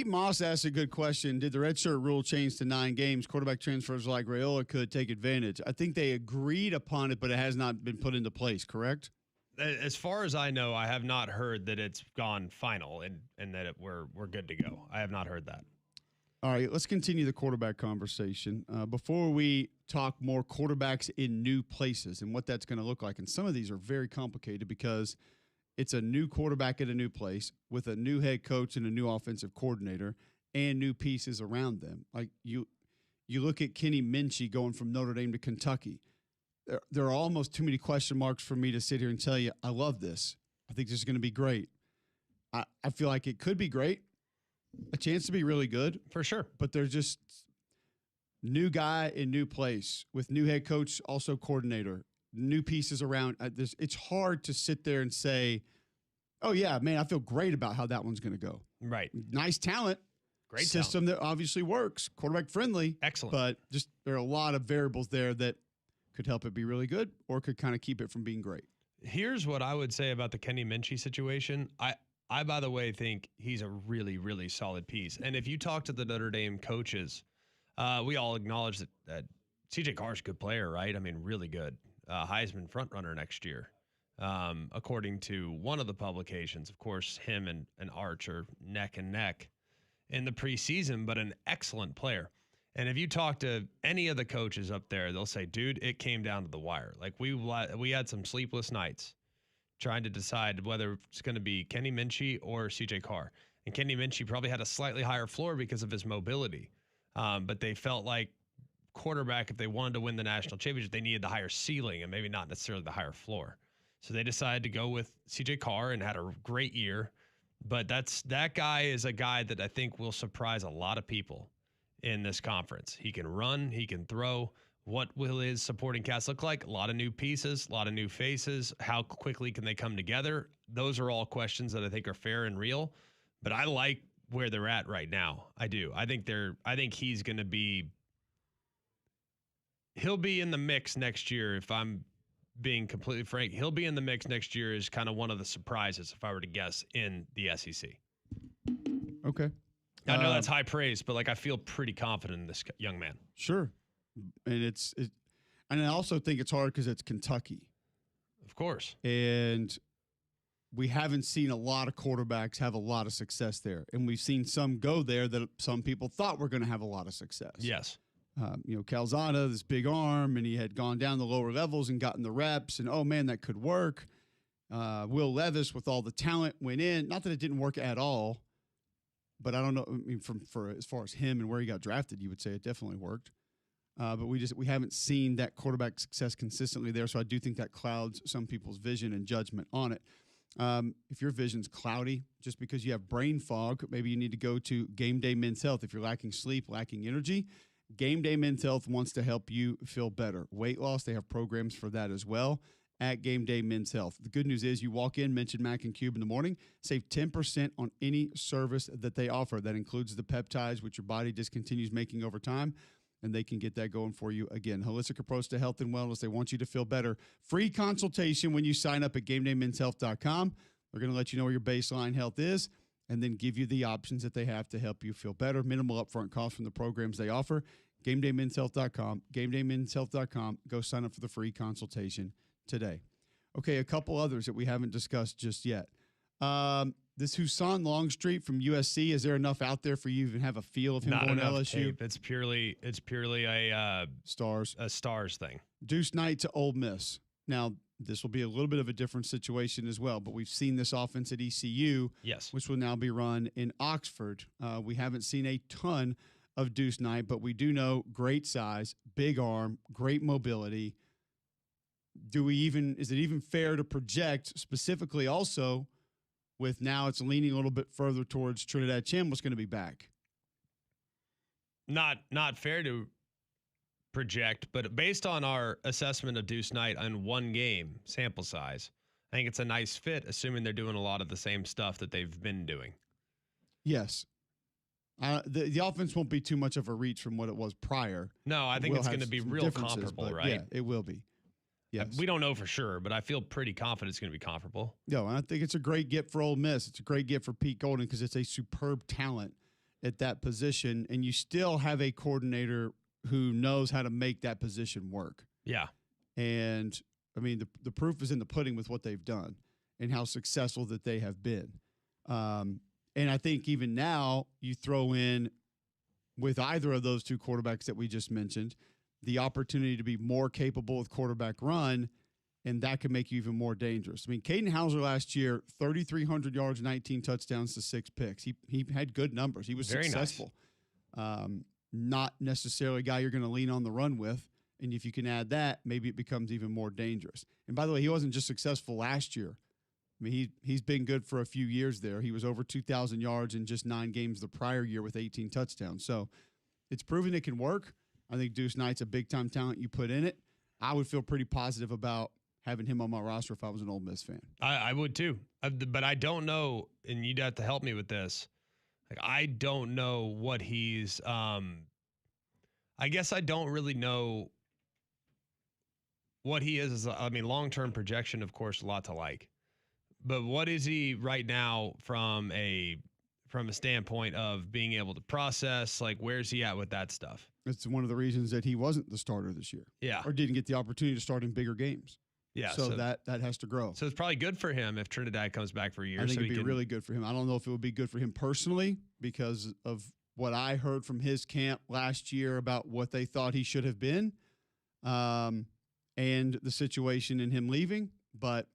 Pete Moss asked a good question. Did the redshirt rule change to 9 games? Quarterback transfers like Raiola could take advantage. I think they agreed upon it, but it has not been put into place, correct? As far as I know, I have not heard that it's gone final and that we're good to go. I have not heard that. All right, let's continue the quarterback conversation. Before we talk more quarterbacks in new places and what that's going to look like, and some of these are very complicated because it's a new quarterback at a new place with a new head coach and a new offensive coordinator and new pieces around them. Like you look at Kenny Minchey going from Notre Dame to Kentucky. There are almost too many question marks for me to sit here and tell you, I love this. I think this is going to be great. I feel like it could be great, a chance to be really good. For sure. But they're just new guy in new place with new head coach, also coordinator, new pieces around. It's hard to sit there and say, oh, yeah, man, I feel great about how that one's going to go. Right. Nice talent. Great system talent. that obviously works, quarterback friendly. Excellent. But just there are a lot of variables there that could help it be really good or could kind of keep it from being great. Here's what I would say about the Kenny Minchey situation. I, by the way, think he's a really, really solid piece. And if you talk to the Notre Dame coaches, we all acknowledge that CJ Carr's a good player, right? I mean, really good. Heisman frontrunner next year, according to one of the publications. Of course, him and Arch are neck and neck in the preseason, but an excellent player. And if you talk to any of the coaches up there, they'll say, dude, it came down to the wire. Like we had some sleepless nights trying to decide whether it's going to be Kenny Minchey or CJ Carr. And Kenny Minchey probably had a slightly higher floor because of his mobility. But they felt like quarterback, if they wanted to win the national championship, they needed the higher ceiling and maybe not necessarily the higher floor. So they decided to go with CJ Carr and had a great year. But that guy is a guy that I think will surprise a lot of people in this conference. He can run, he can throw. What will his supporting cast look like? A lot of new pieces, a lot of new faces. How quickly can they come together? Those are all questions that I think are fair and real. But I like where they're at right now. I do. I think he's going to be. He'll be in the mix next year. If I'm being completely frank, he'll be in the mix next year as kind of one of the surprises, if I were to guess, in the SEC. Okay. I know that's high praise, but I feel pretty confident in this young man. Sure. And and I also think it's hard because it's Kentucky. Of course. And we haven't seen a lot of quarterbacks have a lot of success there. And we've seen some go there that some people thought were going to have a lot of success. Yes. Calzada, this big arm, and he had gone down the lower levels and gotten the reps, and, oh, man, that could work. Will Levis, with all the talent, went in. Not that it didn't work at all, but I don't know. I mean, for as far as him and where he got drafted, you would say it definitely worked. But we haven't seen that quarterback success consistently there, so I do think that clouds some people's vision and judgment on it. If your vision's cloudy just because you have brain fog, maybe you need to go to Game Day Men's Health. If you're lacking sleep, lacking energy, Game Day Men's Health wants to help you feel better. Weight loss, they have programs for that as well at Game Day Men's Health. The good news is you walk in, mention Mac and Cube in the morning, save 10% on any service that they offer. That includes the peptides, which your body discontinues making over time, and they can get that going for you again. Holistic approach to health and wellness. They want you to feel better. Free consultation when you sign up at GameDayMen'sHealth.com. They're going to let you know where your baseline health is and then give you the options that they have to help you feel better. Minimal upfront cost from the programs they offer. GameDayMen'sHealth.com. GameDayMen'sHealth.com. Go sign up for the free consultation today. Okay, a couple others that we haven't discussed just yet. This Husan Longstreet from USC, is there enough out there for you to even have a feel of him going to LSU? Tape. It's purely a stars thing. Deuce Knight to Ole Miss. Now, this will be a little bit of a different situation as well, but we've seen this offense at ECU, yes, which will now be run in Oxford. We haven't seen a ton of Deuce Knight, but we do know great size, big arm, great mobility. Is it even fair to project specifically also with now it's leaning a little bit further towards Trinidad Chambliss going to be back? Not fair to project, but based on our assessment of Deuce Knight on one game sample size, I think it's a nice fit, assuming they're doing a lot of the same stuff that they've been doing. Yes. The offense won't be too much of a reach from what it was prior. No, I think it's going to be real comparable, right? Yeah, it will be. Yes. We don't know for sure, but I feel pretty confident it's going to be comparable. No, and I think it's a great get for Ole Miss. It's a great get for Pete Golden because it's a superb talent at that position, and you still have a coordinator who knows how to make that position work. Yeah. And I mean, the proof is in the pudding with what they've done and how successful that they have been. And I think even now you throw in with either of those two quarterbacks that we just mentioned, the opportunity to be more capable with quarterback run, and that can make you even more dangerous. I mean, Caden Hauser last year, 3,300 yards, 19 touchdowns to 6 picks. He had good numbers. He was very successful. Nice. Not necessarily a guy you're going to lean on the run with. And if you can add that, maybe it becomes even more dangerous. And by the way, he wasn't just successful last year. I mean, he's been good for a few years there. He was over 2,000 yards in just 9 games the prior year with 18 touchdowns. So it's proven it can work. I think Deuce Knight's a big-time talent you put in it. I would feel pretty positive about having him on my roster if I was an Ole Miss fan. I would too. But I don't know, and you'd have to help me with this. Like, I don't know what he's I guess I don't really know what he is. I mean, long-term projection, of course, a lot to like. But what is he right now from a standpoint of being able to process? Like, where's he at with that stuff? It's one of the reasons that he wasn't the starter this year. Yeah. Or didn't get the opportunity to start in bigger games. Yeah. So that has to grow. So it's probably good for him if Trinidad comes back for a year. I think it'd be really good for him. I don't know if it would be good for him personally because of what I heard from his camp last year about what they thought he should have been, and the situation in him leaving. But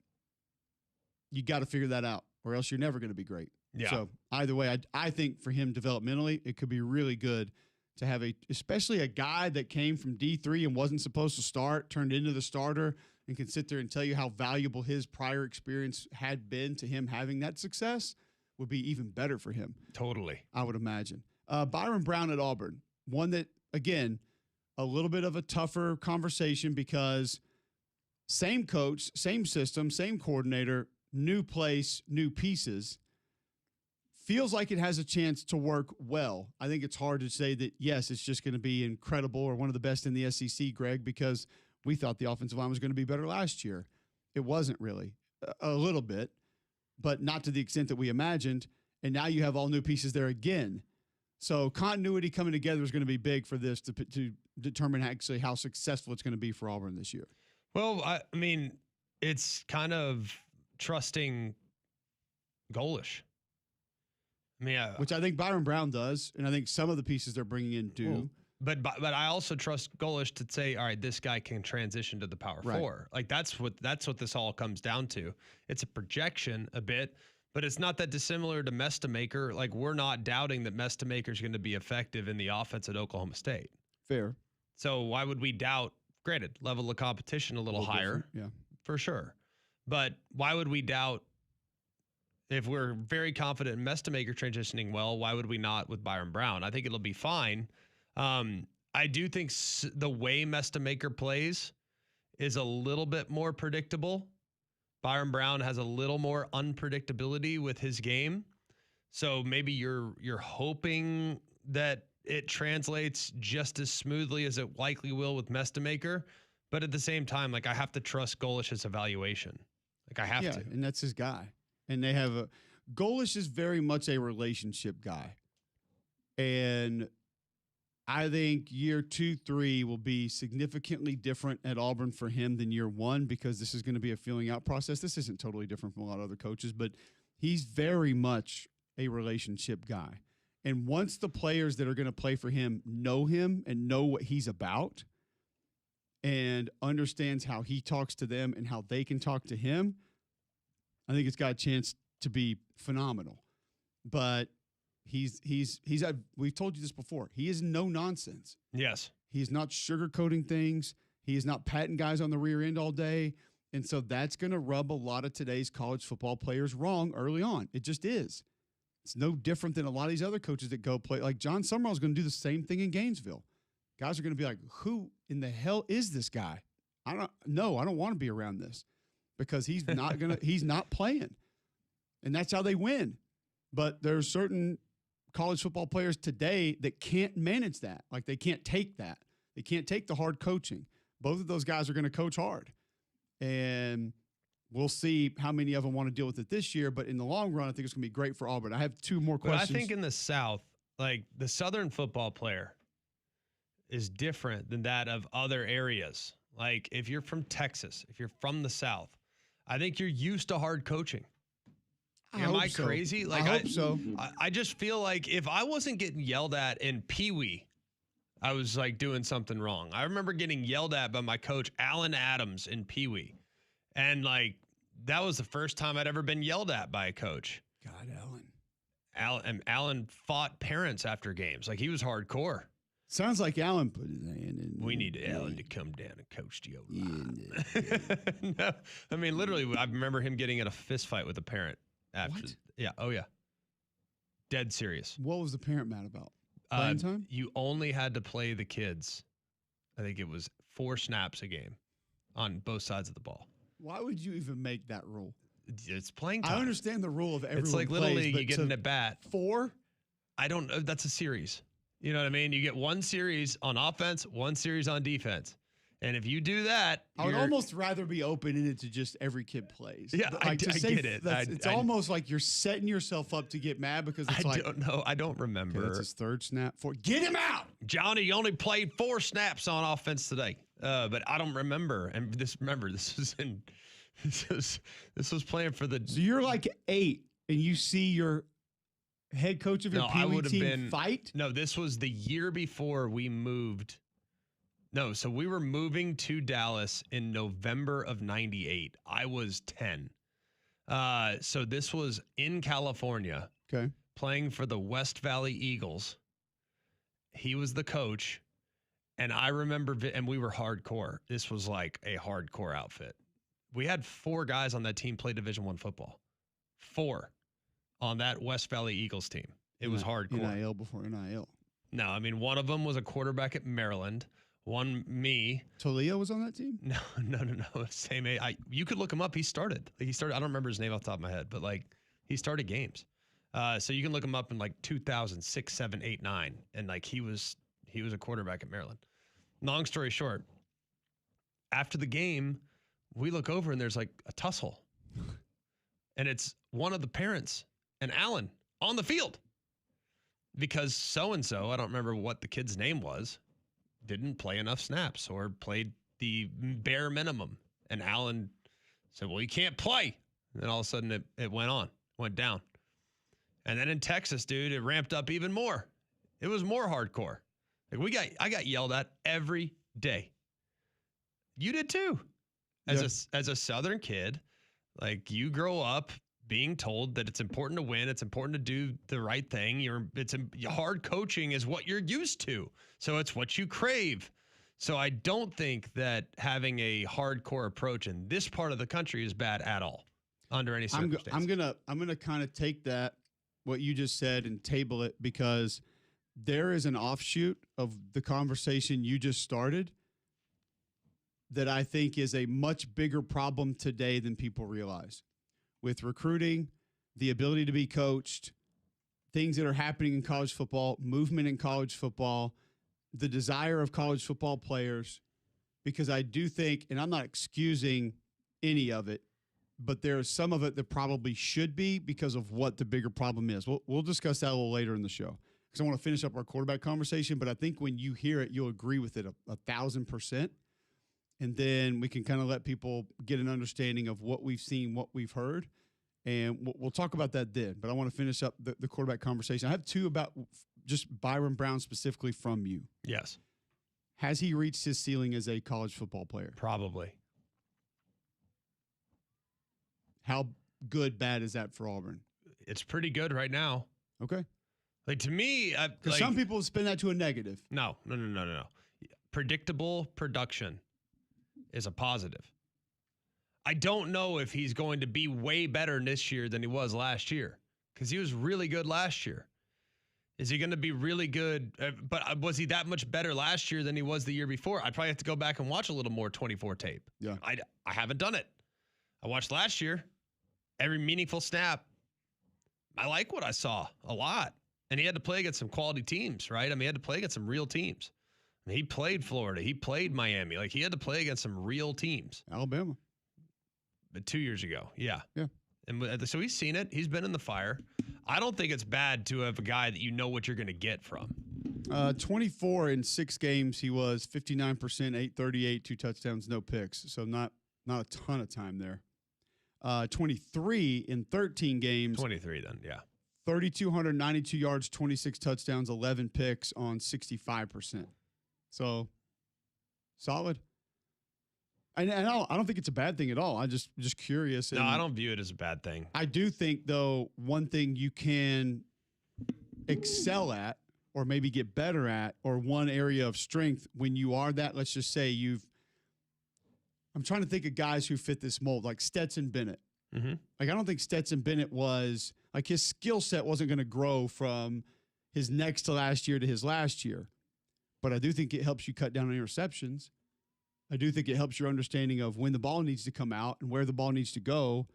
you got to figure that out, or else you're never going to be great. Yeah. So either way, I think for him developmentally, it could be really good to have especially a guy that came from D3 and wasn't supposed to start, turned into the starter, and can sit there and tell you how valuable his prior experience had been to him having that success would be even better for him. Totally. I would imagine. Byron Brown at Auburn, one that, again, a little bit of a tougher conversation because same coach, same system, same coordinator, new place, new pieces. Feels like it has a chance to work well. I think it's hard to say that, yes, it's just going to be incredible or one of the best in the SEC, Greg, because we thought the offensive line was going to be better last year. It wasn't really. A little bit, but not to the extent that we imagined. And now you have all new pieces there again. So continuity coming together is going to be big for this to determine actually how successful it's going to be for Auburn this year. Well, I mean, it's kind of trusting Golish. I mean, which I think Byron Brown does, and I think some of the pieces they're bringing in do. But I also trust Golish to say, all right, this guy can transition to the Power Four. Like that's what this all comes down to. It's a projection a bit, but it's not that dissimilar to Mestamaker. Like, we're not doubting that Mestamaker is going to be effective in the offense at Oklahoma State. Fair. So why would we doubt? Granted, level of competition a little higher, yeah, for sure. But why would we doubt? If we're very confident in Mestamaker transitioning well, why would we not with Byron Brown? I think it'll be fine. I do think the way Mestamaker plays is a little bit more predictable. Byron Brown has a little more unpredictability with his game. So maybe you're hoping that it translates just as smoothly as it likely will with Mestamaker. But at the same time, like, I have to trust Golish's evaluation. Like, I have to. And that's his guy. And they have Golish is very much a relationship guy. And I think year 2, 3 will be significantly different at Auburn for him than year 1 because this is going to be a feeling out process. This isn't totally different from a lot of other coaches, but he's very much a relationship guy. And once the players that are going to play for him and know what he's about and understands how he talks to them and how they can talk to him, I think it's got a chance to be phenomenal. But we've told you this before. He is no nonsense. Yes. He's not sugarcoating things. He is not patting guys on the rear end all day. And so that's going to rub a lot of today's college football players wrong early on. It just is. It's no different than a lot of these other coaches that go play. Like John Summerall is going to do the same thing in Gainesville. Guys are going to be like, who in the hell is this guy? I don't want to be around this. Because he's not playing. And that's how they win. But there's certain college football players today that can't manage that. Like, they can't take that. They can't take the hard coaching. Both of those guys are going to coach hard. And we'll see how many of them want to deal with it this year. But in the long run, I think it's going to be great for Auburn. I have 2 more questions. But I think in the South, like the Southern football player is different than that of other areas. Like if you're from Texas, if you're from the South, I think you're used to hard coaching. Am I crazy? Like I hope so. I just feel like if I wasn't getting yelled at in Pee Wee, I was like doing something wrong. I remember getting yelled at by my coach, Alan Adams, in Pee Wee. And like, that was the first time I'd ever been yelled at by a coach. God, Alan fought parents after games. Like, he was hardcore. Sounds like Alan put his hand in. We need Alan to come down and coach the O-line. No, I mean, literally, I remember him getting in a fist fight with a parent after. What? Yeah. Oh, yeah. Dead serious. What was the parent mad about? Playing time? You only had to play the kids. I think it was 4 snaps a game on both sides of the ball. Why would you even make that rule? It's playing time. I understand the rule of everyone. It's like Little League, you get an at bat. 4? I don't know. That's a series. You know what I mean? You get 1 series on offense, 1 series on defense. And if you do that, I would almost rather be open-ended to just every kid plays. Yeah, like I get it. It's almost like you're setting yourself up to get mad because it's I don't know. I don't remember. Okay, that's his 3rd snap. 4. Get him out! Johnny only played 4 snaps on offense today. But I don't remember. And this was playing for the. So you're like 8 and you see your head coach of your Pee Wee team fight? No, this was the year before we moved. No, so we were moving to Dallas in November of 98. I was 10. So this was in California. Okay. Playing for the West Valley Eagles. He was the coach. And I remember, and we were hardcore. This was like a hardcore outfit. We had 4 guys on that team play Division I football. 4 on that West Valley Eagles team. It was hardcore. NIL before NIL. No, I mean, one of them was a quarterback at Maryland. One, me. Toledo was on that team? No. Same age. You could look him up. He started. I don't remember his name off the top of my head, but like he started games. So you can look him up in like 2006, 7, 8, 9. And like he was a quarterback at Maryland. Long story short, after the game, we look over and there's like a tussle. And it's one of the parents and Alan on the field. Because so-and-so, I don't remember what the kid's name was, didn't play enough snaps or played the bare minimum. And Alan said, well, you can't play. And then all of a sudden it went down. And then in Texas, dude, it ramped up even more. It was more hardcore. Like I got yelled at every day. You did too. As a Southern kid, like you grow up being told that it's important to win. It's important to do the right thing. Hard coaching is what you're used to. So it's what you crave. So I don't think that having a hardcore approach in this part of the country is bad at all under any circumstance. I'm gonna kind of take that, what you just said, and table it because there is an offshoot of the conversation you just started that I think is a much bigger problem today than people realize. With recruiting, the ability to be coached, things that are happening in college football, movement in college football, the desire of college football players, because I do think, and I'm not excusing any of it, but there is some of it that probably should be because of what the bigger problem is. We'll discuss that a little later in the show because I want to finish up our quarterback conversation, but I think when you hear it, you'll agree with it 1,000%. And then we can kind of let people get an understanding of what we've seen, what we've heard. And we'll talk about that then. But I want to finish up the quarterback conversation. I have 2 about just Byron Brown specifically from you. Yes. Has he reached his ceiling as a college football player? Probably. How good, bad is that for Auburn? It's pretty good right now. Okay. Like to me, because some people spin that to a negative. No. Predictable production is a positive. I don't know if he's going to be way better this year than he was last year because he was really good last year. Is he going to be really good? But was he that much better last year than he was the year before? I'd probably have to go back and watch a little more 24 tape. Yeah. I haven't done it. I watched last year. Every meaningful snap. I like what I saw a lot. And he had to play against some quality teams, right? I mean, he had to play against some real teams. I mean, he played Florida. He played Miami. Like, he had to play against some real teams. Alabama. But 2 years ago, yeah. Yeah. And so he's seen it. He's been in the fire. I don't think it's bad to have a guy that you know what you're going to get from. 24 in 6 games, he was 59%, 838, 2 touchdowns, no picks. So not a ton of time there. 23 in 13 games. 23 then, yeah. 3,292 yards, 26 touchdowns, 11 picks on 65%. So solid. And I don't think it's a bad thing at all. I'm just curious. No, I don't view it as a bad thing. I do think, though, one thing you can excel at or maybe get better at, or one area of strength when you are that, let's just say I'm trying to think of guys who fit this mold, like Stetson Bennett. Mm-hmm. Like, I don't think Stetson Bennett was, like, his skill set wasn't going to grow from his next to last year to his last year. But I do think it helps you cut down on interceptions. I do think it helps your understanding of when the ball needs to come out and where the ball needs to go.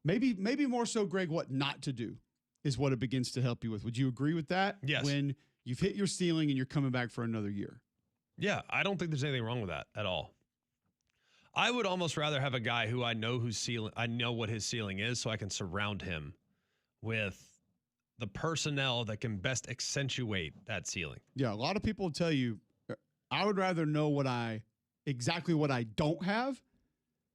Maybe more so, Greg, what not to do is what it begins to help you with. Would you agree with that? Yes. When you've hit your ceiling and you're coming back for another year. Yeah, I don't think there's anything wrong with that at all. I would almost rather have a guy who I know what his ceiling is, so I can surround him with the personnel that can best accentuate that ceiling. Yeah, a lot of people will tell you, I would rather know exactly what I don't have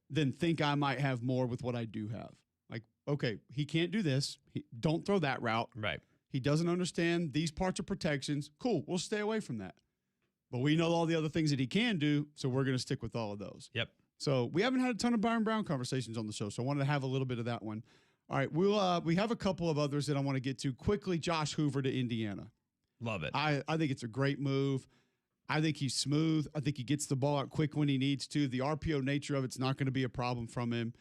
than think I might have more with what I do have. Like, okay, he can't do this. Don't throw that route. Right. He doesn't understand these parts of protections. Cool, we'll stay away from that. But we know all the other things that he can do, so we're going to stick with all of those. Yep. So we haven't had a ton of Byron Brown conversations on the show, so I wanted to have a little bit of that one. All right, we have a couple of others that I want to get to. Quickly, Josh Hoover to Indiana. Love it. I think it's a great move. I think he's smooth. I think he gets the ball out quick when he needs to. The RPO nature of it's not going to be a problem from him.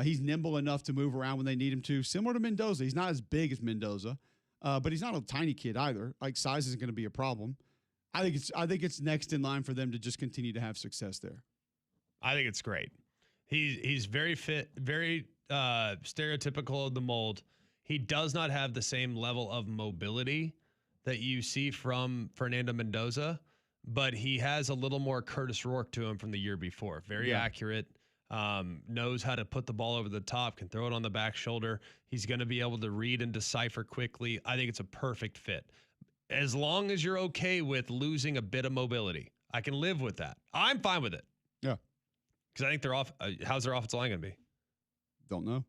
He's nimble enough to move around when they need him to. Similar to Mendoza. He's not as big as Mendoza, but he's not a tiny kid either. Like, size isn't going to be a problem. I think it's next in line for them to just continue to have success there. I think it's great. He's very fit, very stereotypical of the mold. He does not have the same level of mobility that you see from Fernando Mendoza, but he has a little more Curtis Rourke to him from the year before. Very accurate, knows how to put the ball over the top, can throw it on the back shoulder. He's going to be able to read and decipher quickly. I think it's a perfect fit. As long as you're okay with losing a bit of mobility, I can live with that. I'm fine with it. Yeah. Because I think they're off. How's their offensive line going to be? Don't know.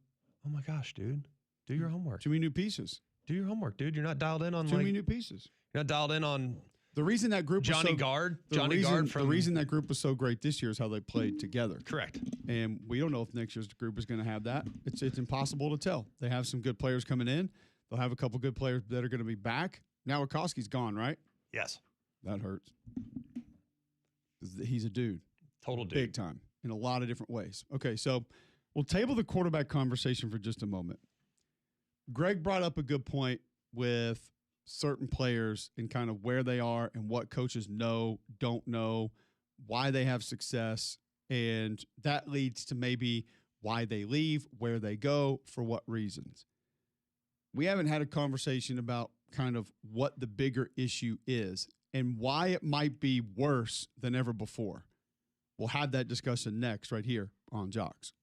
Oh my gosh, dude. Do your homework. Too many new pieces. Do your homework, dude. You're not dialed in on Too many new pieces. You're not dialed in on the reason that group Johnny was so, Guard. The reason that group was so great this year is how they played together. Correct. And we don't know if next year's group is going to have that. It's impossible to tell. They have some good players coming in. They'll have a couple good players that are going to be back. Now Wachowski's gone, right? Yes. That hurts. He's a dude. Total dude. Big time in a lot of different ways. Okay, so we'll table the quarterback conversation for just a moment. Greg brought up a good point with certain players and kind of where they are and what coaches know, don't know, why they have success, and that leads to maybe why they leave, where they go, for what reasons. We haven't had a conversation about kind of what the bigger issue is and why it might be worse than ever before. We'll have that discussion next right here on Jocks.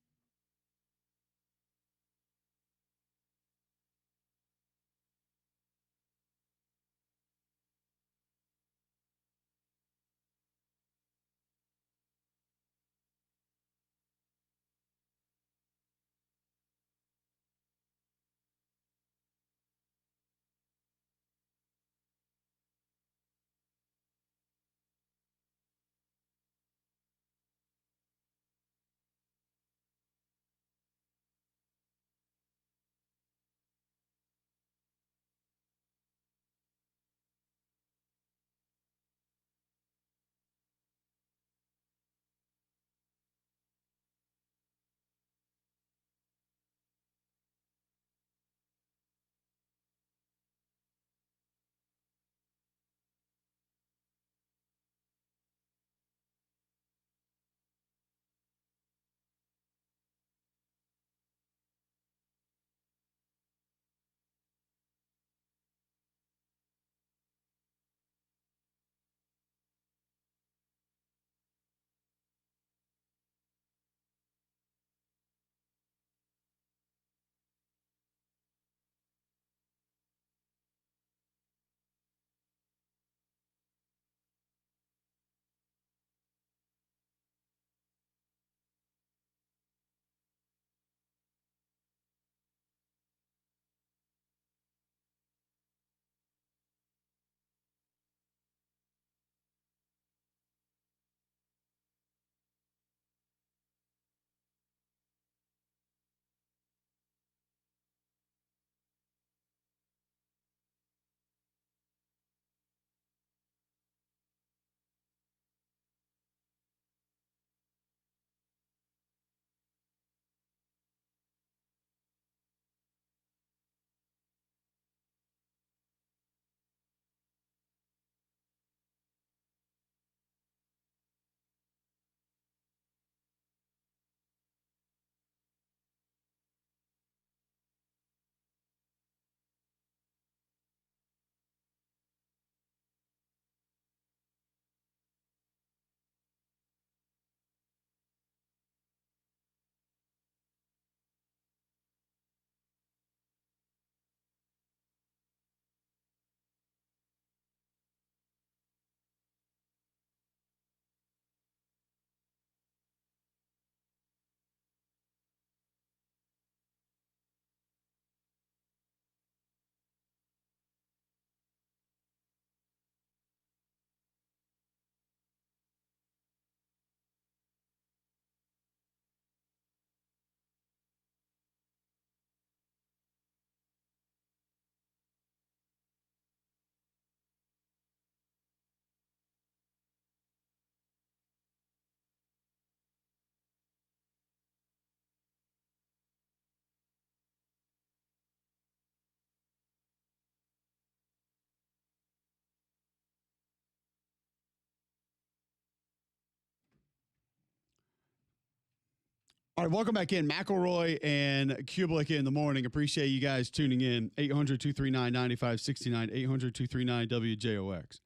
All right, welcome back in. McElroy and Cubelic in the morning. Appreciate you guys tuning in. 800-239-9569, 800-239-WJOX.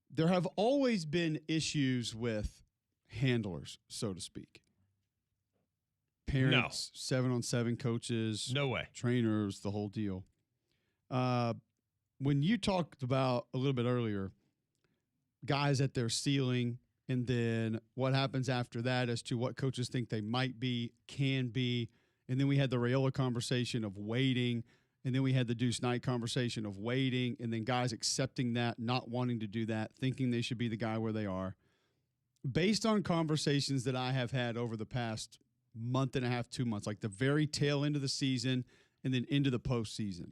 There have always been issues with handlers, so to speak. Parents, 7-on-7 coaches. No way. Trainers, the whole deal. When you talked about a little bit earlier, guys at their ceiling, and then what happens after that as to what coaches think they might be, can be. And then we had the Raiola conversation of waiting. And then we had the Deuce Knight conversation of waiting. And then guys accepting that, not wanting to do that, thinking they should be the guy where they are. Based on conversations that I have had over the past month and a half, 2 months, like the very tail end of the season and then into the postseason,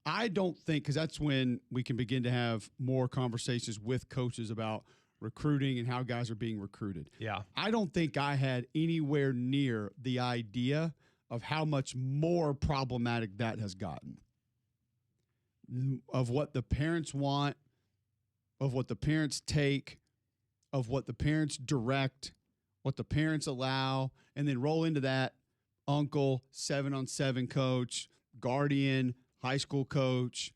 I don't think, because that's when we can begin to have more conversations with coaches about recruiting and how guys are being recruited. Yeah. I don't think I had anywhere near the idea of how much more problematic that has gotten. Of what the parents want, of what the parents take, of what the parents direct, what the parents allow, and then roll into that uncle, 7-on-7 coach, guardian, high school coach,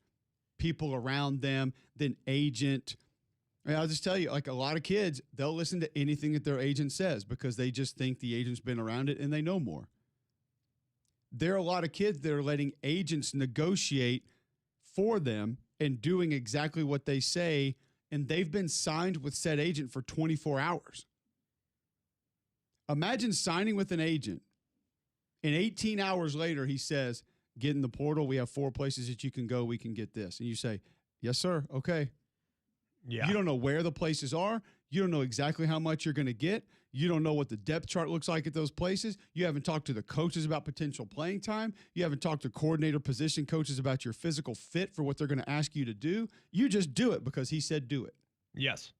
people around them, then agent. I'll just tell you, like a lot of kids, they'll listen to anything that their agent says because they just think the agent's been around it and they know more. There are a lot of kids that are letting agents negotiate for them and doing exactly what they say, and they've been signed with said agent for 24 hours. Imagine signing with an agent, and 18 hours later he says, get in the portal, we have 4 places that you can go, we can get this. And you say, yes, sir, okay. Yeah. You don't know where the places are. You don't know exactly how much you're going to get. You don't know what the depth chart looks like at those places. You haven't talked to the coaches about potential playing time. You haven't talked to coordinator position coaches about your physical fit for what they're going to ask you to do. You just do it because he said do it. Yes.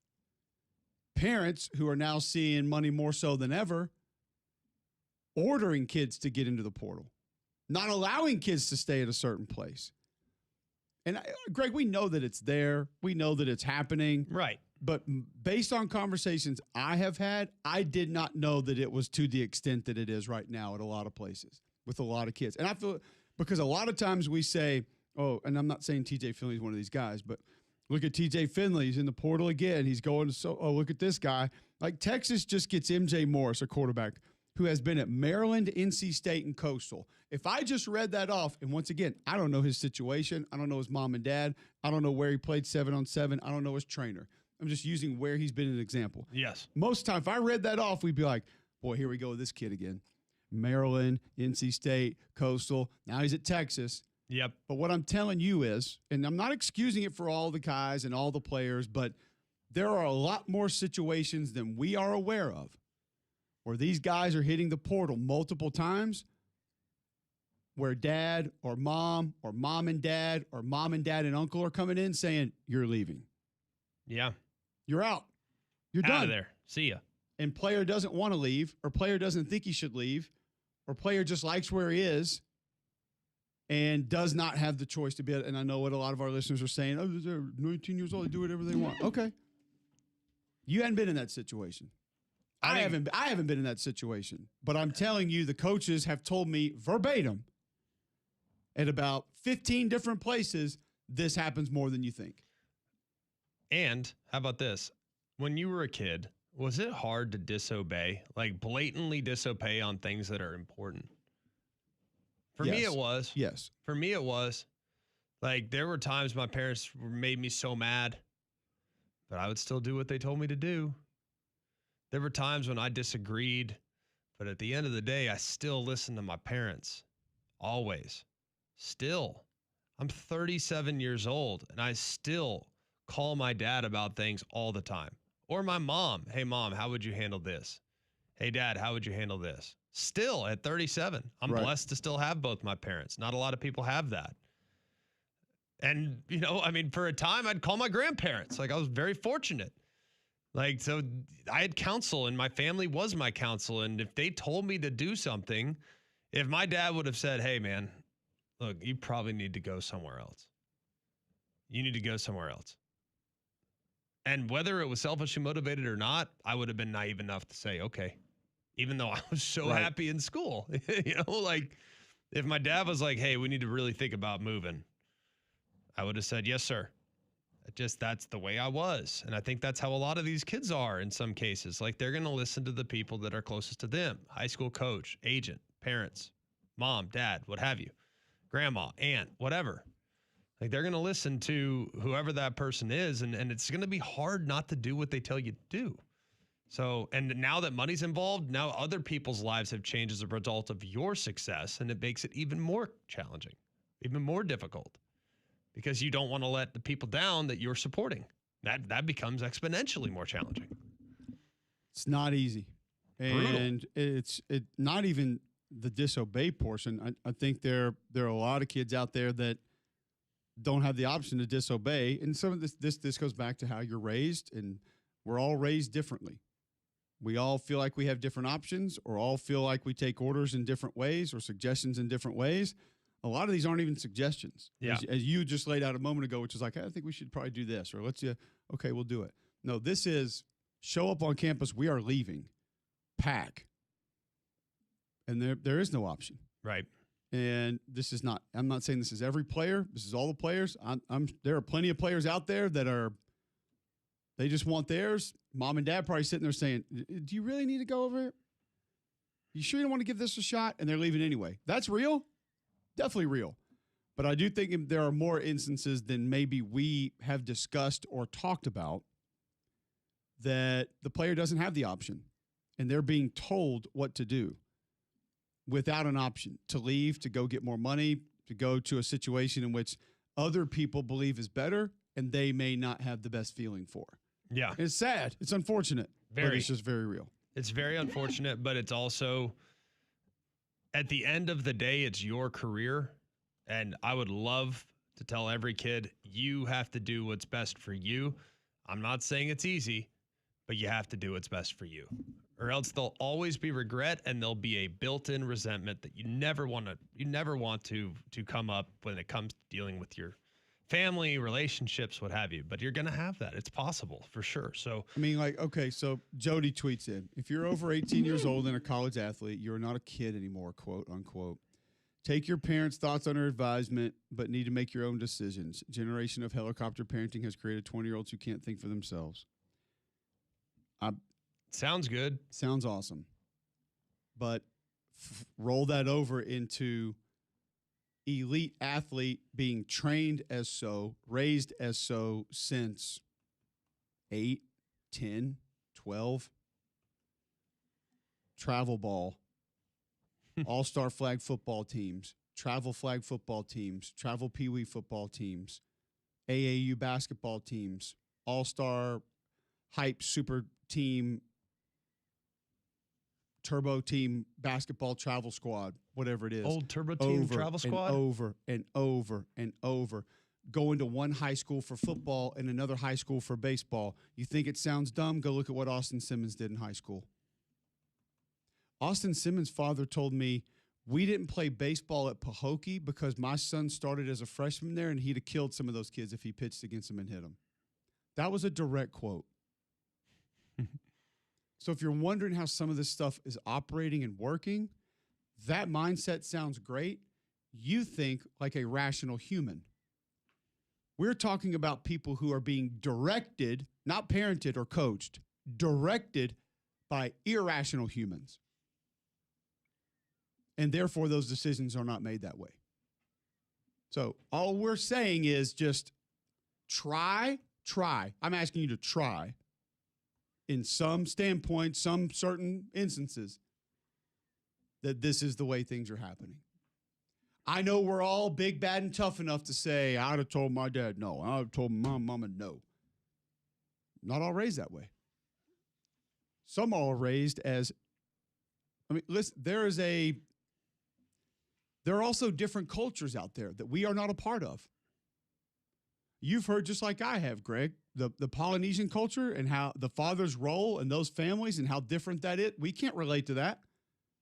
Parents who are now seeing money more so than ever, ordering kids to get into the portal, not allowing kids to stay at a certain place. And Greg, we know that it's there. We know that it's happening. Right. But based on conversations I have had, I did not know that it was to the extent that it is right now at a lot of places with a lot of kids. And I feel because a lot of times we say, oh, and I'm not saying TJ Finley's one of these guys, but look at TJ Finley. He's in the portal again. He's going to, look at this guy. Like Texas just gets MJ Morris, a quarterback who has been at Maryland, NC State, and Coastal. If I just read that off, and once again, I don't know his situation. I don't know his mom and dad. I don't know where he played 7-on-7. I don't know his trainer. I'm just using where he's been an example. Yes. Most time, if I read that off, we'd be like, boy, here we go with this kid again. Maryland, NC State, Coastal. Now he's at Texas. Yep. But what I'm telling you is, and I'm not excusing it for all the guys and all the players, but there are a lot more situations than we are aware of where these guys are hitting the portal multiple times, where dad or mom and dad or mom and dad and uncle are coming in saying, you're leaving. Yeah. You're out. You're Out done. of there. See ya. And player doesn't want to leave, or player doesn't think he should leave, or player just likes where he is and does not have the choice to be. And I know what a lot of our listeners are saying, oh, they're 19 years old, they do whatever they want. Okay. You hadn't been in that situation. I haven't been in that situation, but I'm telling you, the coaches have told me verbatim at about 15 different places, this happens more than you think. And how about this? When you were a kid, was it hard to disobey, like blatantly disobey on things that are important? For me, it was. Yes. For me, it was. Like, there were times my parents made me so mad, but I would still do what they told me to do. There were times when I disagreed, but at the end of the day, I still listened to my parents. Always. Still. I'm 37 years old, and I still call my dad about things all the time. Or my mom. Hey, Mom, how would you handle this? Hey, Dad, how would you handle this? Still at 37. I'm blessed to still have both my parents. Not a lot of people have that. And, you know, I mean, for a time, I'd call my grandparents. Like, I was very fortunate. Like, so I had counsel, and my family was my counsel. And if they told me to do something, if my dad would have said, hey, man, look, you probably need to go somewhere else. You need to go somewhere else. And whether it was selfishly motivated or not, I would have been naive enough to say, okay, even though I was so Right. happy in school. Like if my dad was like, hey, we need to really think about moving, I would have said, yes, sir. That's the way I was. And I think that's how a lot of these kids are in some cases. Like they're going to listen to the people that are closest to them, high school coach, agent, parents, mom, dad, what have you, grandma, aunt, whatever. Like they're going to listen to whoever that person is. And it's going to be hard not to do what they tell you to do. So, and now that money's involved, now other people's lives have changed as a result of your success. And it makes it even more challenging, even more difficult, because you don't want to let the people down that you're supporting. That becomes exponentially more challenging. It's not easy. Brutal. And it's not even the disobey portion. I think there are a lot of kids out there that don't have the option to disobey. And some of this goes back to how you're raised, and we're all raised differently. We all feel like we have different options, or all feel like we take orders in different ways or suggestions in different ways. A lot of these aren't even suggestions. Yeah. As you just laid out a moment ago, which is like, I think we should probably do this, or okay, we'll do it. No, this is show up on campus. We are leaving. Pack. And there is no option. Right. And I'm not saying this is every player. This is all the players. There are plenty of players out there that they just want theirs. Mom and dad probably sitting there saying, do you really need to go over it? You sure you don't want to give this a shot? And they're leaving anyway. That's real. Definitely real. But I do think there are more instances than maybe we have discussed or talked about that the player doesn't have the option, and they're being told what to do without an option to leave, to go get more money, to go to a situation in which other people believe is better and they may not have the best feeling for. Yeah. It's sad. It's unfortunate. But it's just very real. It's very unfortunate, but it's also, at the end of the day, it's your career. And I would love to tell every kid, you have to do what's best for you. I'm not saying it's easy, but you have to do what's best for you, or else there'll always be regret, and there'll be a built-in resentment that you never want to come up when it comes to dealing with your family, relationships, what have you. But you're going to have that. It's possible for sure. So, I mean, like, okay, so Jody tweets in, if you're over 18 years old and a college athlete, you're not a kid anymore, quote unquote. Take your parents' thoughts under advisement, but need to make your own decisions. Generation of helicopter parenting has created 20-year-olds who can't think for themselves. Sounds good. Sounds awesome. But roll that over into elite athlete being trained as so, raised as so since 8, 10, 12. Travel ball, all-star flag football teams, travel flag football teams, travel peewee football teams, AAU basketball teams, all-star hype super team, turbo team, basketball travel squad, whatever it is. Old turbo team travel squad? Over and over and over. Going to one high school for football and another high school for baseball. You think it sounds dumb? Go look at what Austin Simmons did in high school. Austin Simmons' father told me, we didn't play baseball at Pahokee because my son started as a freshman there, and he'd have killed some of those kids if he pitched against them and hit them. That was a direct quote. So if you're wondering how some of this stuff is operating and working, that mindset sounds great. You think like a rational human. We're talking about people who are being directed, not parented or coached, directed by irrational humans. And therefore, those decisions are not made that way. So all we're saying is just try. I'm asking you to try in some standpoint, some certain instances, that this is the way things are happening. I know we're all big, bad, and tough enough to say, I'd have told my dad no. I'd have told my mama no. Not all raised that way. Some are raised as, listen, there are also different cultures out there that we are not a part of. You've heard, just like I have, Greg, the Polynesian culture and how the father's role in those families and how different that is. We can't relate to that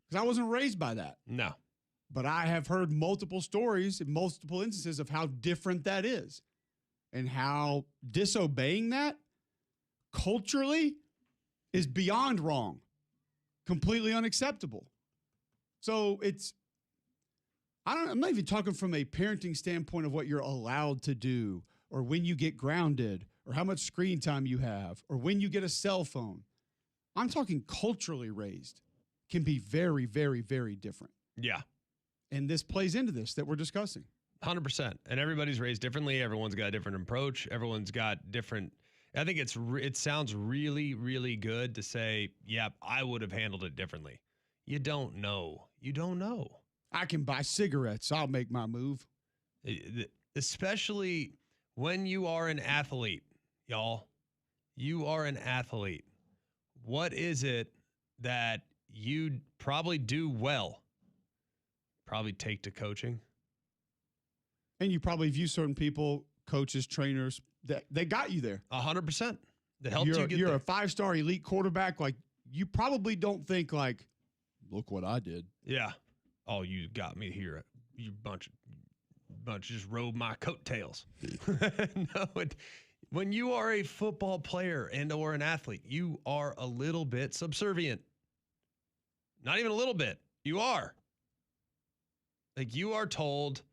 because I wasn't raised by that. No. But I have heard multiple stories and multiple instances of how different that is and how disobeying that culturally is beyond wrong. completely unacceptable. So I'm not even talking from a parenting standpoint of what you're allowed to do or when you get grounded or how much screen time you have or when you get a cell phone. I'm talking culturally raised can be very, very, very different. Yeah. And this plays into this that we're discussing. 100%. And everybody's raised differently. Everyone's got a different approach. Everyone's got different. I think it sounds really, really good to say, yeah, I would have handled it differently. You don't know. You don't know. I can buy cigarettes. I'll make my move. Especially when you are an athlete, y'all. You are an athlete. What is it that you probably do well? Probably take to coaching. And you probably view certain people, coaches, trainers, that they got you there. 100%. That helped you get You're there. a 5-star elite quarterback. Like, you probably don't think like, look what I did. Yeah. Oh, you got me here. You bunch just rode my coattails. No, when you are a football player and or an athlete, you are a little bit subservient. Not even a little bit. You are. Like, you are told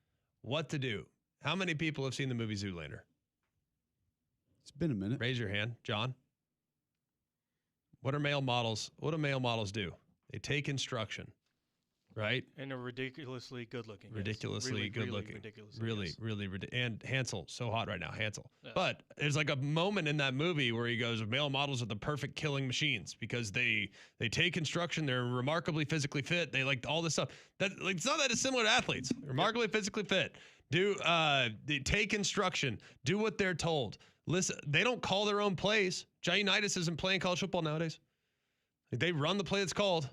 what to do. How many people have seen the movie Zoolander? It's been a minute. Raise your hand, John. What do male models do? They take instruction, right? And are ridiculously good looking. Ridiculously good looking. Ridiculously, yes. Really. And Hansel, so hot right now, Hansel. Yes. But there's like a moment in that movie where he goes, male models are the perfect killing machines because they take instruction. They're remarkably physically fit. They like all this stuff. It's not that dissimilar to athletes. Remarkably physically fit. They take instruction. Do what they're told. Listen, they don't call their own plays. Johnny Unitas isn't playing college football nowadays. Like, they run the play that's called.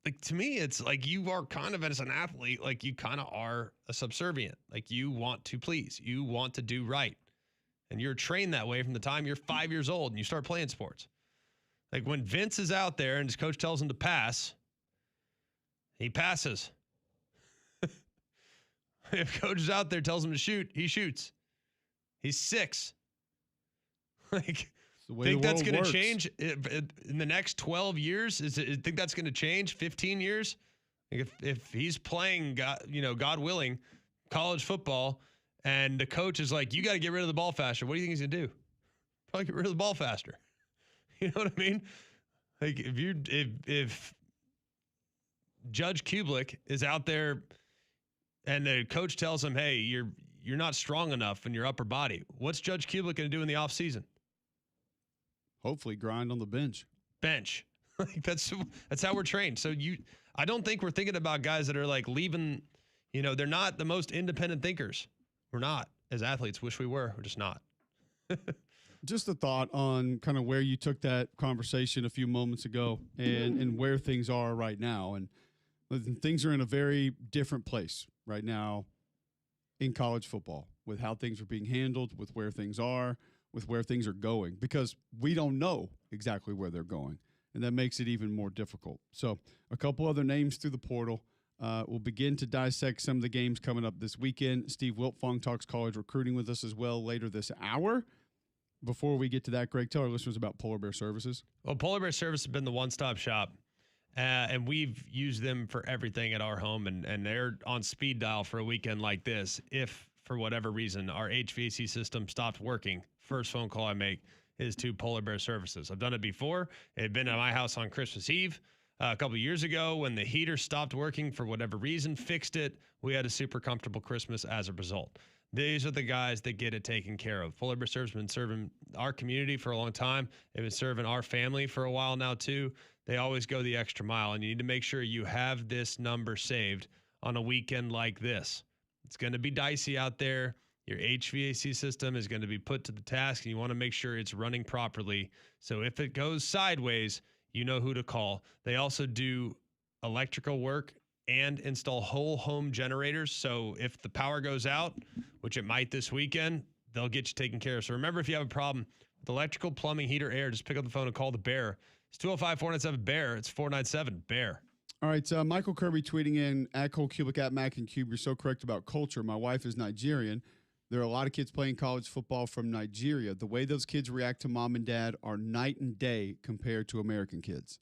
Like, to me, it's like you are kind of, as an athlete, like you kind of are a subservient. Like, you want to please. You want to do right. And you're trained that way from the time you're 5 years old and you start playing sports. Like, when Vince is out there and his coach tells him to pass, he passes. If coach is out there, tells him to shoot, he shoots. He's 6. Like, think that's going to change in the next 12 years? Think that's going to change 15 years? Like, if he's playing, God willing, college football, and the coach is like, you got to get rid of the ball faster. What do you think he's going to do? Probably get rid of the ball faster. You know what I mean? Like, if Judge Cubelic is out there and the coach tells him, hey, you're not strong enough in your upper body, what's Judge Cubelic going to do in the offseason? Hopefully grind on the bench. Like, that's how we're trained. So I don't think we're thinking about guys that are like leaving, they're not the most independent thinkers. We're not. As athletes, wish we were. We're just not. Just a thought on kind of where you took that conversation a few moments ago and where things are right now. And things are in a very different place right now in college football with how things are being handled, with where things are, with where things are going, because we don't know exactly where they're going. And that makes it even more difficult. So a couple other names through the portal. We'll begin to dissect some of the games coming up this weekend. Steve Wiltfong talks college recruiting with us as well later this hour. Before we get to that, Greg, tell our listeners about Polar Bear Services. Well, Polar Bear Service has been the one-stop shop, and we've used them for everything at our home, and they're on speed dial for a weekend like this. If, for whatever reason, our HVAC system stopped working, first phone call I make is to Polar Bear Services. I've done it before. It had been at my house on Christmas Eve a couple of years ago when the heater stopped working for whatever reason, fixed it. We had a super comfortable Christmas as a result. These are the guys that get it taken care of. Polar Bear Service has been serving our community for a long time. They've been serving our family for a while now, too. They always go the extra mile, and you need to make sure you have this number saved on a weekend like this. It's going to be dicey out there. Your HVAC system is going to be put to the task, and you want to make sure it's running properly. So if it goes sideways, you know who to call. They also do electrical work and install whole home generators. So if the power goes out, which it might this weekend, they'll get you taken care of. So remember, if you have a problem with electrical, plumbing, heater, air, just pick up the phone and call the Bear. It's 205-497-BEAR. It's 497-BEAR. All right, Michael Kirby tweeting in, at Cole Cubic, at Mac and Cube, you're so correct about culture. My wife is Nigerian. There are a lot of kids playing college football from Nigeria. The way those kids react to mom and dad are night and day compared to American kids.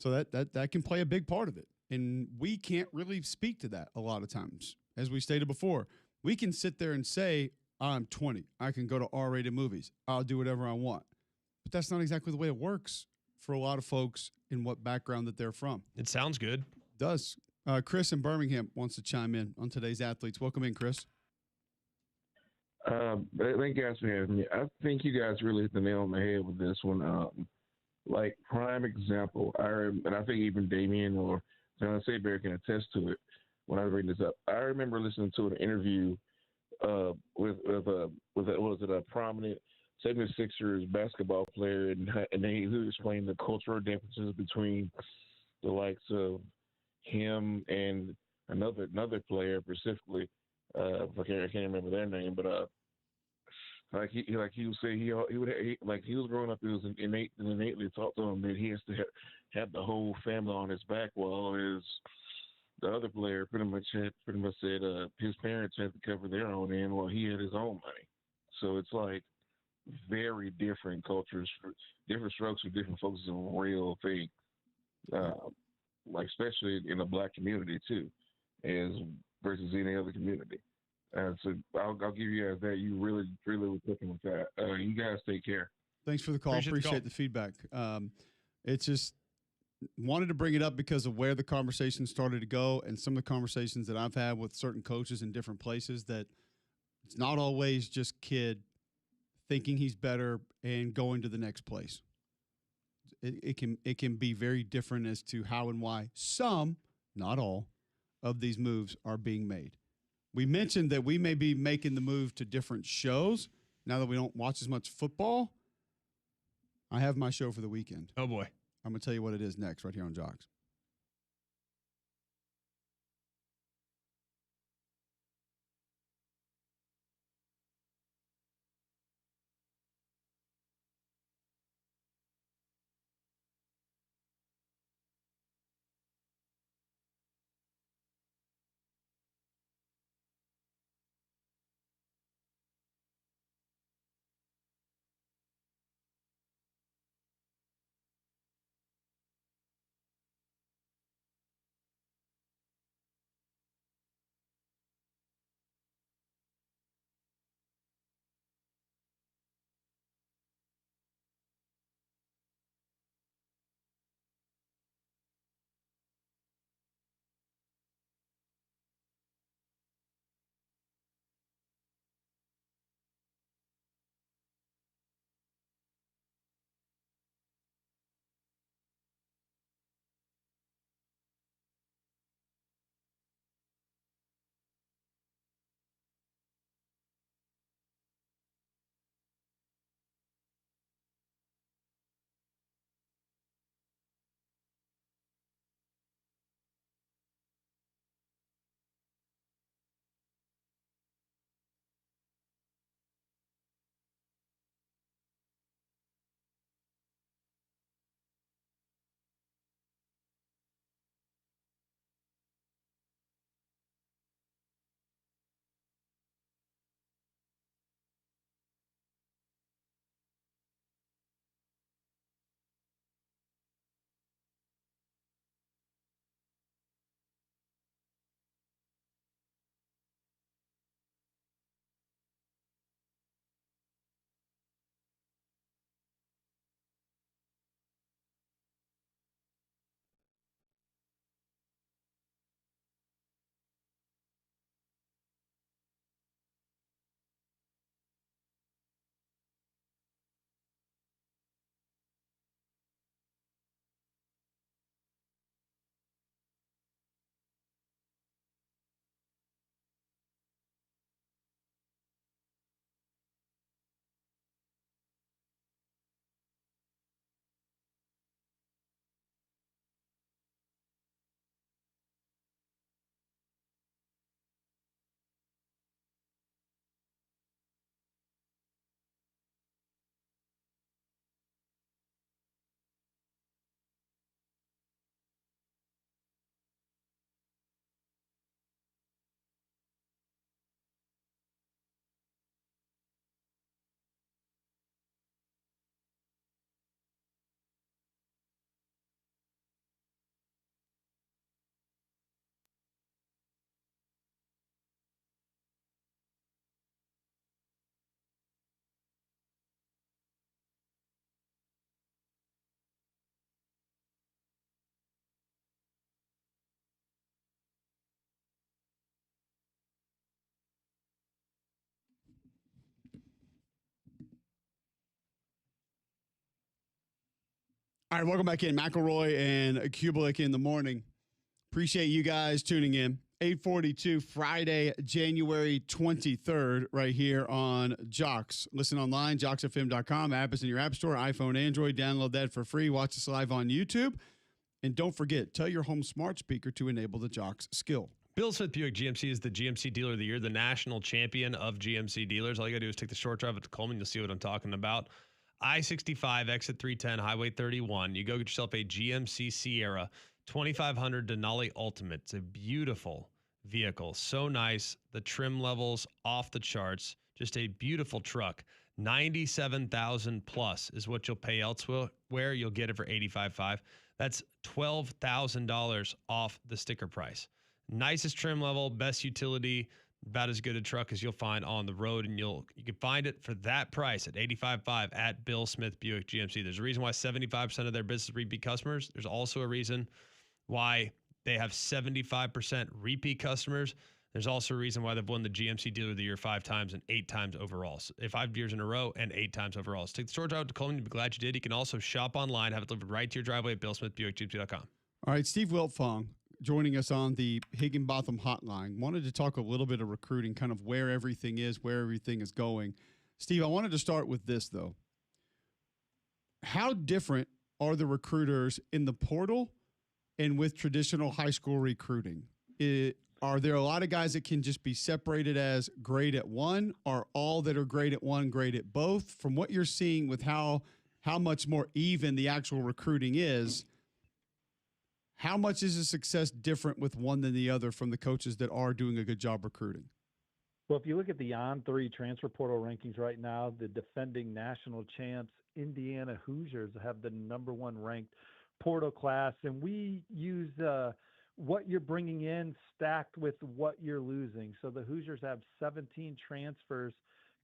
So that can play a big part of it. And we can't really speak to that a lot of times. As we stated before, we can sit there and say, I'm 20. I can go to R-rated movies. I'll do whatever I want. But that's not exactly the way it works for a lot of folks in what background that they're from. It sounds good. It does. Chris in Birmingham wants to chime in on today's athletes. Welcome in, Chris. Thank you guys for having me. I think you guys really hit the nail on the head with this one. Like prime example, and I think even Damien or John Saber can attest to it when I bring this up. I remember listening to an interview with a prominent 76ers basketball player, and he explained the cultural differences between the likes of him and another player specifically. I can't remember their name, but he would say he was growing up, it was innately taught to him that he has to have the whole family on his back, while the other player pretty much said his parents had to cover their own end while he had his own money. So it's like very different cultures, different strokes for different folks is a real thing. Like especially in the black community too, as versus any other community. So I'll give you guys that. You really were cooking with that. You guys take care. Thanks for the call. Appreciate the feedback. It's just wanted to bring it up because of where the conversation started to go and some of the conversations that I've had with certain coaches in different places, that it's not always just kid thinking he's better and going to the next place. It can be very different as to how and why some, not all, of these moves are being made. We mentioned that we may be making the move to different shows now that we don't watch as much football. I have my show for the weekend. Oh, boy. I'm going to tell you what it is next right here on Jocks. All right, welcome back in. McElroy and Cubelic in the morning. Appreciate you guys tuning in. 8:42 Friday, January 23rd, right here on Jocks. Listen online, jocksfm.com. App is in your app store, iPhone, Android. Download that for free. Watch us live on YouTube. And don't forget, tell your home smart speaker to enable the Jocks skill. Bill Smith Buick GMC is the GMC Dealer of the Year, the national champion of GMC dealers. All you got to do is take the short drive up to Coleman. You'll see what I'm talking about. I-65, exit 310, Highway 31. You go get yourself a GMC Sierra 2500 Denali Ultimate. It's a beautiful vehicle. So nice. The trim levels off the charts. Just a beautiful truck. $97,000 plus is what you'll pay elsewhere. You'll get it for $85,500. That's $12,000 off the sticker price. Nicest trim level, best utility, about as good a truck as you'll find on the road, and you can find it for that price at $85,500 at Bill Smith Buick GMC. There's a reason why 75% of their business repeat customers. There's also a reason why they have 75% repeat customers. There's also a reason why they've won the GMC Dealer of the Year 5 times and 8 times overall. So 5 years in a row and 8 times overall. So take the storage out to Coleman. You'll be glad you did. You can also shop online, have it delivered right to your driveway at BillSmithBuickGMC.com. All right, Steve Wiltfong joining us on the Higginbotham hotline. Wanted to talk a little bit of recruiting, kind of where everything is going. Steve, I wanted to start with this, though. How different are the recruiters in the portal and with traditional high school recruiting? Are there a lot of guys that can just be separated as great at one? Are all that are great at one great at both? From what you're seeing with how much more even the actual recruiting is, how much is the success different with one than the other from the coaches that are doing a good job recruiting? Well, if you look at the On3 transfer portal rankings right now, the defending national champs, Indiana Hoosiers, have the #1 ranked portal class. And we use what you're bringing in stacked with what you're losing. So the Hoosiers have 17 transfers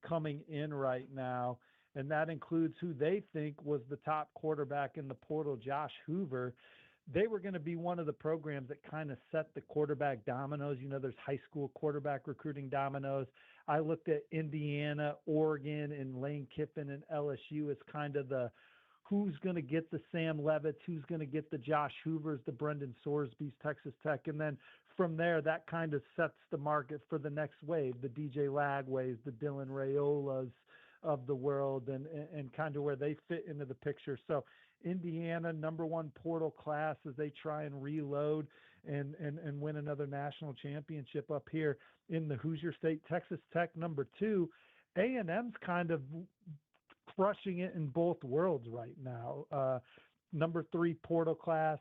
coming in right now. And that includes who they think was the top quarterback in the portal, Josh Hoover. They were going to be one of the programs that kind of set the quarterback dominoes. You know, there's high school quarterback recruiting dominoes. I looked at Indiana, Oregon, and Lane Kiffin and LSU as kind of the who's going to get the Sam Levitts, who's going to get the Josh Hoovers, the Brendan Sorsby's, Texas Tech. And then from there, that kind of sets the market for the next wave, the DJ Lagways, the Dylan Rayolas of the world, and kind of where they fit into the picture. So Indiana, #1 portal class as they try and reload and win another national championship up here in the Hoosier State. Texas Tech, #2. A&M's kind of crushing it in both worlds right now. #3 portal class.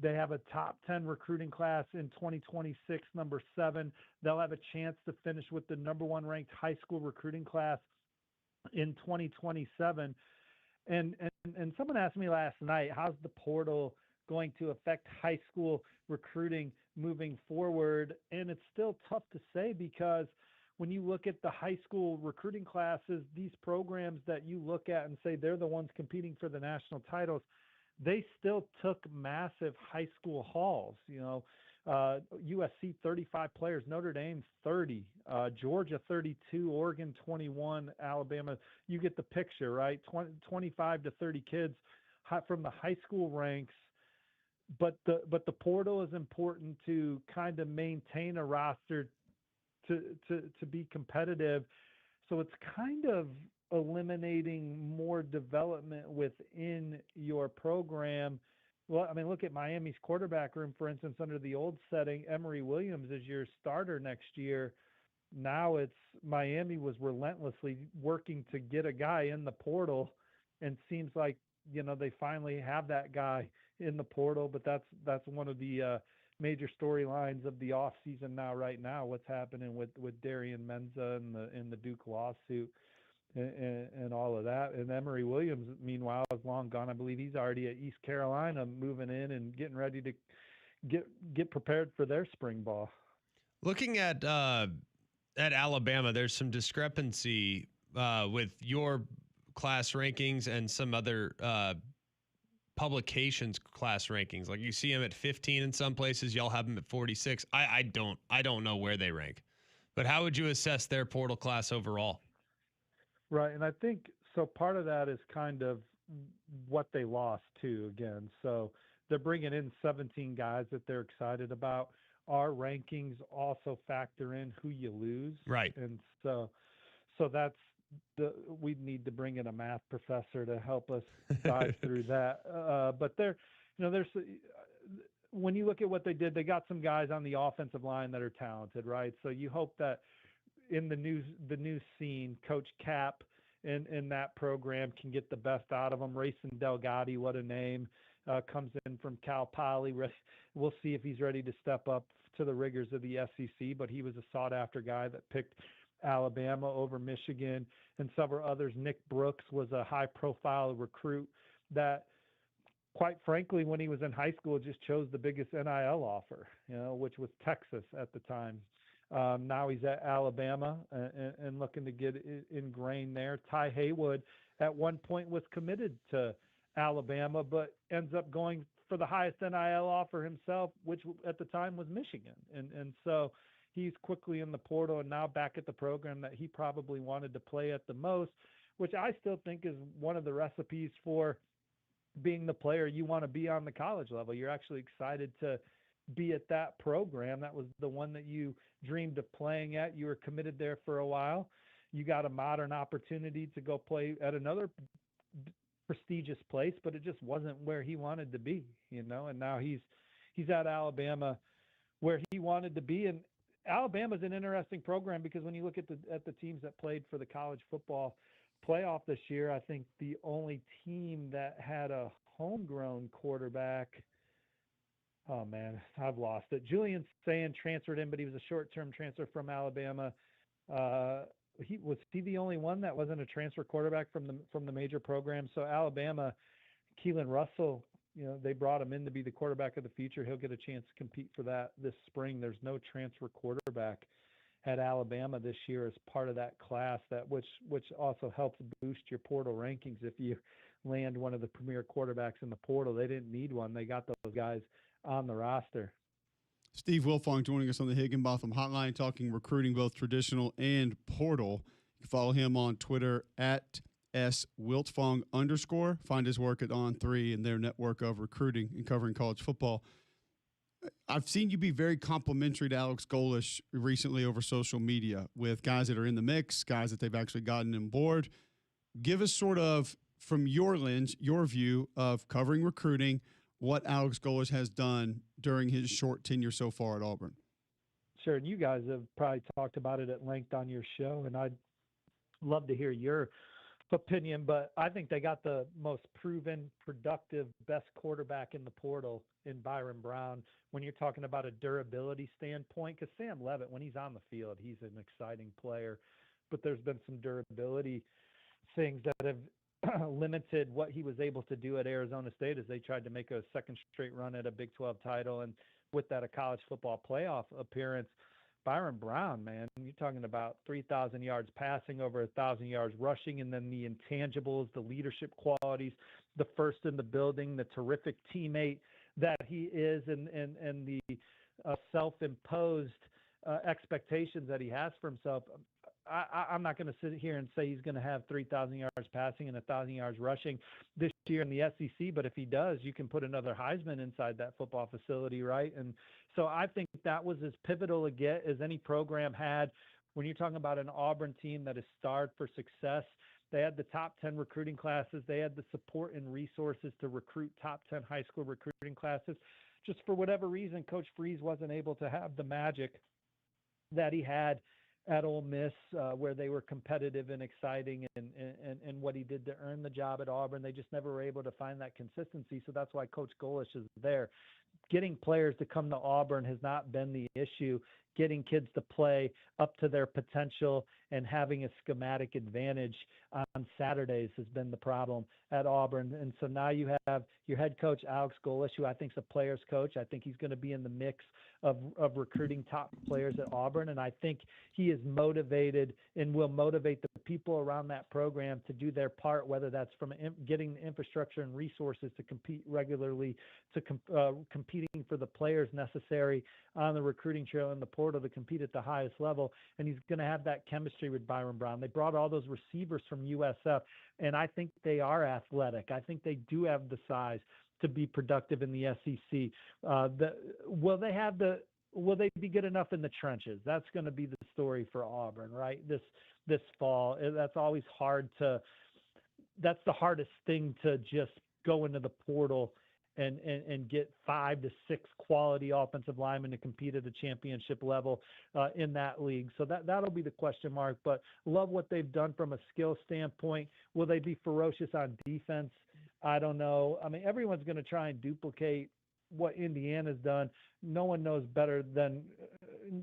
They have a top 10 recruiting class in 2026, #7. They'll have a chance to finish with the #1 ranked high school recruiting class in 2027. And someone asked me last night, how's the portal going to affect high school recruiting moving forward? And it's still tough to say, because when you look at the high school recruiting classes, these programs that you look at and say they're the ones competing for the national titles, they still took massive high school hauls. You know, USC 35 players, Notre Dame 30, Georgia 32, Oregon 21, Alabama. You get the picture, right? 25 to 30 kids from the high school ranks. But the portal is important to kind of maintain a roster to be competitive. So it's kind of eliminating more development within your program. Well, I mean, look at Miami's quarterback room, for instance, under the old setting. Emory Williams is your starter next year. Now it's Miami was relentlessly working to get a guy in the portal, and seems like, you know, they finally have that guy in the portal. But that's one of the major storylines of the off season right now, what's happening with Darian Menza and the Duke lawsuit and all of that. And Emory Williams, meanwhile, is long gone. I believe he's already at East Carolina, moving in and getting ready to get prepared for their spring ball. Looking at Alabama, there's some discrepancy with your class rankings and some other publications class rankings. Like, you see them at 15 in some places, y'all have them at 46. I don't know where they rank, but how would you assess their portal class overall? Right. And I think so part of that is kind of what they lost too again. So they're bringing in 17 guys that they're excited about. Our rankings also factor in who you lose. Right. And so that's we need to bring in a math professor to help us dive through that. But there's when you look at what they did, they got some guys on the offensive line that are talented, right? So you hope that in the new scene, Coach Cap in that program can get the best out of them. Racing Delgatti, what a name, comes in from Cal Poly. We'll see if he's ready to step up to the rigors of the SEC, but he was a sought-after guy that picked Alabama over Michigan and several others. Nick Brooks was a high-profile recruit that, quite frankly, when he was in high school, just chose the biggest NIL offer, which was Texas at the time. Now he's at Alabama and looking to get ingrained there. Ty Haywood at one point was committed to Alabama, but ends up going for the highest NIL offer himself, which at the time was Michigan. And so he's quickly in the portal and now back at the program that he probably wanted to play at the most, which I still think is one of the recipes for being the player you want to be on the college level. You're actually excited to be at that program. That was the one that you dreamed of playing at. You were committed there for a while. You got a modern opportunity to go play at another prestigious place, but it just wasn't where he wanted to be, and now he's at Alabama where he wanted to be. And Alabama's an interesting program because when you look at the teams that played for the college football playoff this year, I think the only team that had a homegrown quarterback, oh man, I've lost it. Julian Sand transferred in, but he was a short-term transfer from Alabama. Was he the only one that wasn't a transfer quarterback from the major program? So Alabama, Keelan Russell, they brought him in to be the quarterback of the future. He'll get a chance to compete for that this spring. There's no transfer quarterback at Alabama this year as part of that class, which also helps boost your portal rankings. If you land one of the premier quarterbacks in the portal, they didn't need one. They got those guys on the roster. Steve Wiltfong joining us on the Higginbotham Hotline, talking recruiting, both traditional and portal. You can follow him on Twitter at @SWiltfong_. Find his work at On3 and their network of recruiting and covering college football. I've seen you be very complimentary to Alex Golesh recently over social media with guys that are in the mix, guys that they've actually gotten on board. Give us sort of, from your lens, your view of covering recruiting, what Alex Golesh has done during his short tenure so far at Auburn. Sure. And you guys have probably talked about it at length on your show, and I'd love to hear your opinion, but I think they got the most proven, productive, best quarterback in the portal in Byron Brown when you're talking about a durability standpoint, because Sam Levitt, when he's on the field, he's an exciting player, but there's been some durability things that have limited what he was able to do at Arizona State as they tried to make a second straight run at a Big 12 title, and with that a college football playoff appearance. Byron Brown, man, you're talking about 3,000 yards passing, over 1,000 yards rushing, and then the intangibles, the leadership qualities, the first in the building, the terrific teammate that he is, and the self-imposed expectations that he has for himself. I'm not going to sit here and say he's going to have 3,000 yards passing and 1,000 yards rushing this year in the SEC, but if he does, you can put another Heisman inside that football facility, right? And so I think that was as pivotal a get as any program had. When you're talking about an Auburn team that is starved for success, they had the top 10 recruiting classes. They had the support and resources to recruit top 10 high school recruiting classes. Just for whatever reason, Coach Freeze wasn't able to have the magic that he had at Ole Miss, where they were competitive and exciting, and what he did to earn the job at Auburn. They just never were able to find that consistency. So that's why Coach Golesh is there. Getting players to come to Auburn has not been the issue. Getting kids to play up to their potential and having a schematic advantage on Saturdays has been the problem at Auburn. And so now you have your head coach, Alex Golesh, who I think is a player's coach. I think he's going to be in the mix of recruiting top players at Auburn. And I think he is motivated and will motivate the people around that program to do their part, whether that's from getting the infrastructure and resources to compete regularly, to competing for the players necessary on the recruiting trail in the portal, portal to compete at the highest level, and he's going to have that chemistry with Byron Brown. They brought all those receivers from USF, and I think they are athletic. I think they do have the size to be productive in the SEC. Will they be good enough in the trenches? That's going to be the story for Auburn, right? This fall. That's always hard to. That's the hardest thing to just go into the portal and get 5 to 6 quality offensive linemen to compete at a championship level in that league. So that'll be the question mark. But love what they've done from a skill standpoint. Will they be ferocious on defense? I don't know. I mean, everyone's going to try and duplicate what Indiana's done. No one knows better than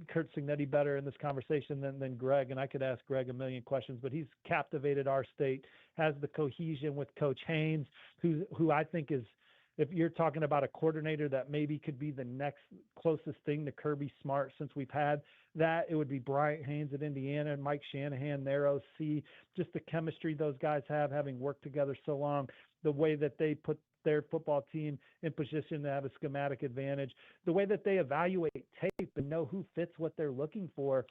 Kurt Signetti better in this conversation than Greg, and I could ask Greg a million questions, but he's captivated our state, has the cohesion with Coach Haynes, who I think is, if you're talking about a coordinator that maybe could be the next closest thing to Kirby Smart since we've had that, it would be Bryant Haynes at Indiana and Mike Shanahan, their OC, just the chemistry those guys have, having worked together so long, the way that they put their football team in position to have a schematic advantage, the way that they evaluate tape and know who fits what they're looking for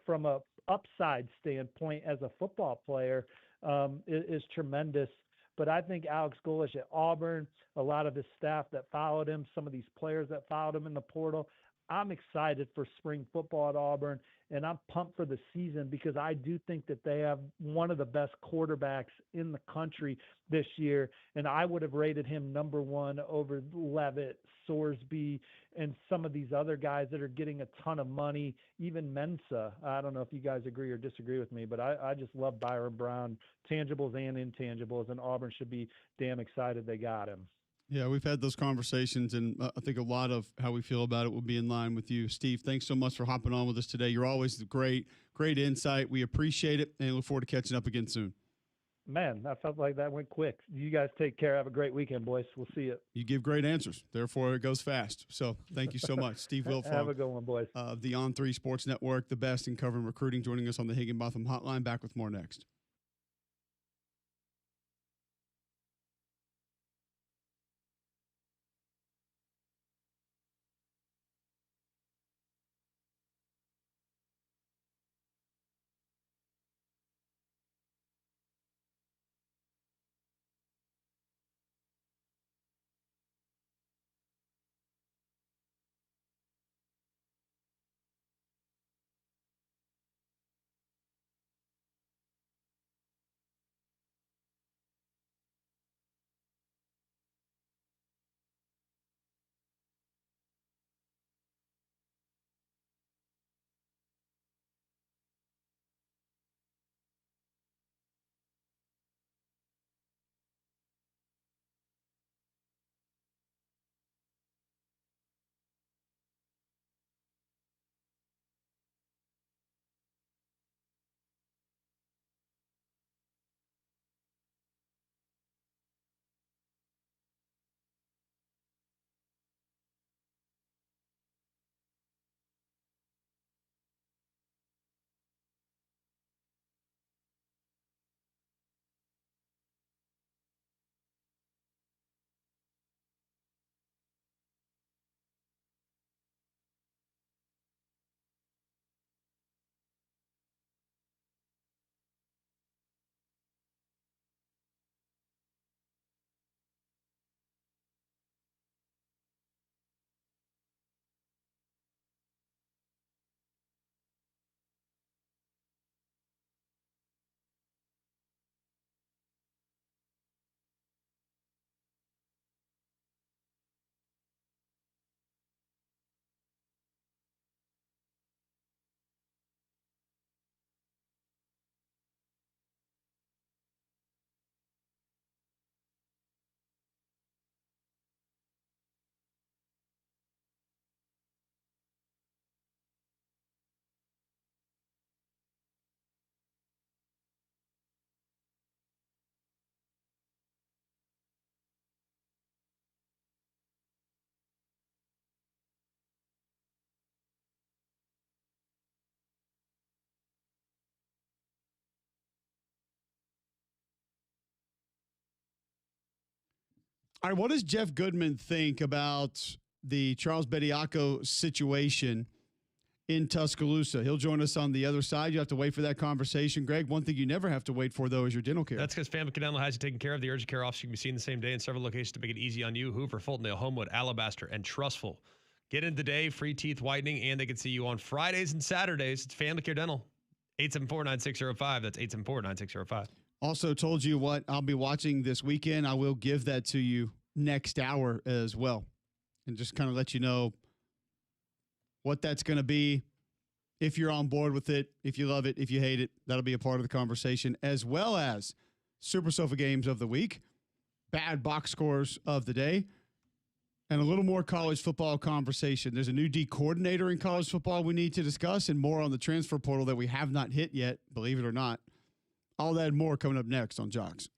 from a upside standpoint as a football player is tremendous. But I think Alex Golesh at Auburn, a lot of his staff that followed him, some of these players that followed him in the portal, I'm excited for spring football at Auburn, and I'm pumped for the season because I do think that they have one of the best quarterbacks in the country this year, and I would have rated him number 1 over Levitt, Sorsby, and some of these other guys that are getting a ton of money, even Mensa. I don't know if you guys agree or disagree with me, but I just love Byron Brown, tangibles and intangibles, and Auburn should be damn excited they got him. Yeah, we've had those conversations, and I think a lot of how we feel about it will be in line with you. Steve, thanks so much for hopping on with us today. You're always great insight. We appreciate it, and look forward to catching up again soon. Man, I felt like that went quick. You guys take care. Have a great weekend, boys. We'll see you. You give great answers. Therefore, it goes fast. So thank you so much. Steve Wiltfong. Have a good one, boys. The On3 Sports Network, the best in covering recruiting, joining us on the Higginbotham Hotline. Back with more next. All right, what does Jeff Goodman think about the Charles Bediako situation in Tuscaloosa. He'll join us on the other side. You have to wait for that conversation, Greg. One thing you never have to wait for, though, is your dental care. That's because Family Dental has you taken care of. The urgent care office can be seen the same day in several locations to make it easy on you. Hoover, Fultondale, Homewood, Alabaster, and Trustful. Get in today, free teeth whitening, and they can see you on Fridays and Saturdays. It's Family Care Dental, 874-9605. That's 874-9605. Also told you what I'll be watching this weekend. I will give that to you next hour as well, and just kind of let you know what that's going to be, if you're on board with it, if you love it, if you hate it. That'll be a part of the conversation, as well as Super Sofa games of the week, bad box scores of the day, and a little more college football conversation. There's a new D coordinator in college football we need to discuss, and more on the transfer portal that we have not hit yet, believe it or not. All that and more coming up next on Jocks.